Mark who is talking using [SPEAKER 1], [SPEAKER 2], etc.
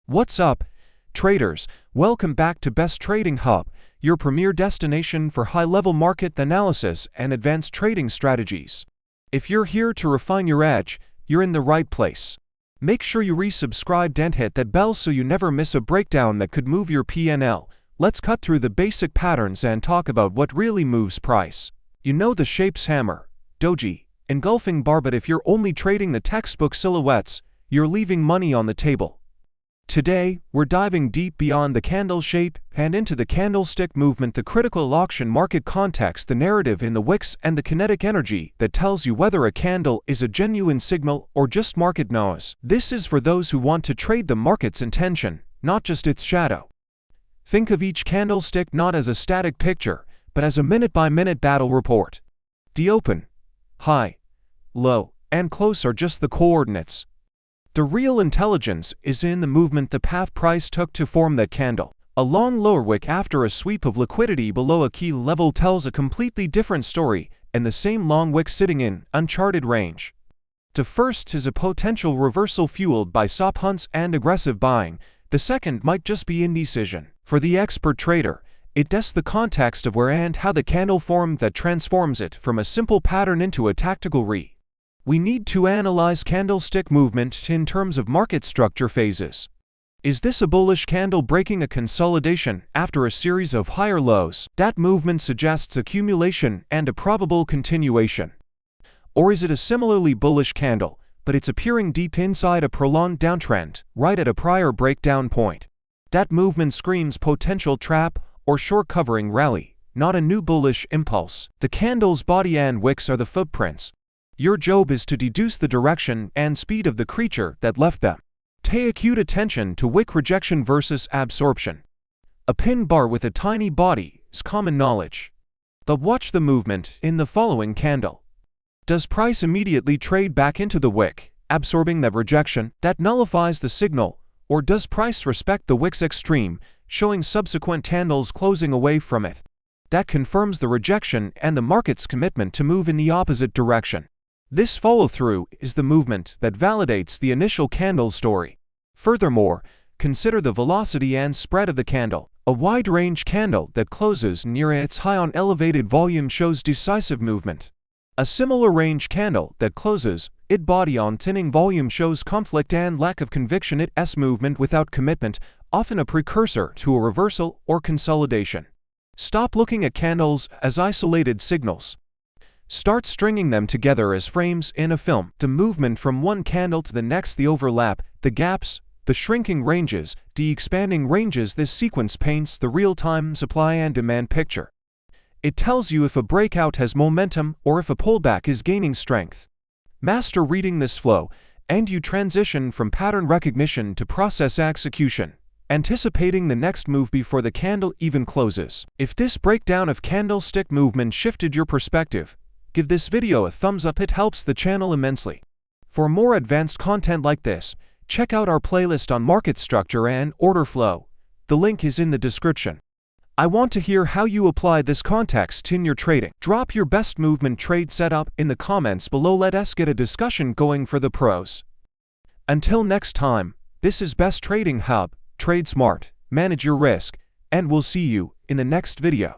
[SPEAKER 1] What's up, traders? Welcome back to Best Trading Hub, your premier destination for high-level market analysis and advanced trading strategies. If you're here to refine your edge, you're in the right place. Make sure you resubscribe and hit that bell so you never miss a breakdown that could move your P&L. Let's cut through the basic patterns and talk about what really moves price. You know the shapes hammer, doji, engulfing bar, but if you're only trading the textbook silhouettes, you're leaving money on the table. Today, we're diving deep beyond the candle shape and into the candlestick movement, the critical auction market context, the narrative in the wicks, and the kinetic energy that tells you whether a candle is a genuine signal or just market noise. This is for those who want to trade the market's intention, not just its shadow. Think of each candlestick not as a static picture, but as a minute-by-minute battle report. The open, high, low, and close are just the coordinates. The real intelligence is in the movement, the path price took to form that candle. A long lower wick after a sweep of liquidity below a key level tells a completely different story, and the same long wick sitting in uncharted range. The first is a potential reversal fueled by stop hunts and aggressive buying. The second might just be indecision. For the expert trader, it tests the context of where and how the candle formed that transforms it from a simple pattern into a tactical re. We need to analyze candlestick movement in terms of market structure phases. Is this a bullish candle breaking a consolidation after a series of higher lows? That movement suggests accumulation and a probable continuation. Or is it a similarly bullish candle, but it's appearing deep inside a prolonged downtrend, right at a prior breakdown point? That movement screams potential trap or short covering rally, not a new bullish impulse. The candle's body and wicks are the footprints. Your job is to deduce the direction and speed of the creature that left them. Pay acute attention to wick rejection versus absorption. A pin bar with a tiny body is common knowledge. But watch the movement in the following candle. Does price immediately trade back into the wick, absorbing that rejection that nullifies the signal, or does price respect the wick's extreme, showing subsequent candles closing away from it? That confirms the rejection and the market's commitment to move in the opposite direction. This follow-through is the movement that validates the initial candle story. Furthermore, consider the velocity and spread of the candle. A wide-range candle that closes near its high on elevated volume shows decisive movement. A similar range candle that closes its body on thinning volume shows conflict and lack of conviction. Its movement without commitment, often a precursor to a reversal or consolidation. Stop looking at candles as isolated signals. Start stringing them together as frames in a film. The movement from one candle to the next, the overlap, the gaps, the shrinking ranges, the expanding ranges. This sequence paints the real-time supply and demand picture. It tells you if a breakout has momentum or if a pullback is gaining strength. Master reading this flow, and you transition from pattern recognition to process execution, anticipating the next move before the candle even closes. If this breakdown of candlestick movement shifted your perspective, give this video a thumbs up, it helps the channel immensely. For more advanced content like this, check out our playlist on market structure and order flow. The link is in the description. I want to hear how you apply this context in your trading. Drop your best movement trade setup in the comments below. Let us get a discussion going for the pros. Until next time, this is Best Trading Hub. Trade smart, manage your risk, and we'll see you in the next video.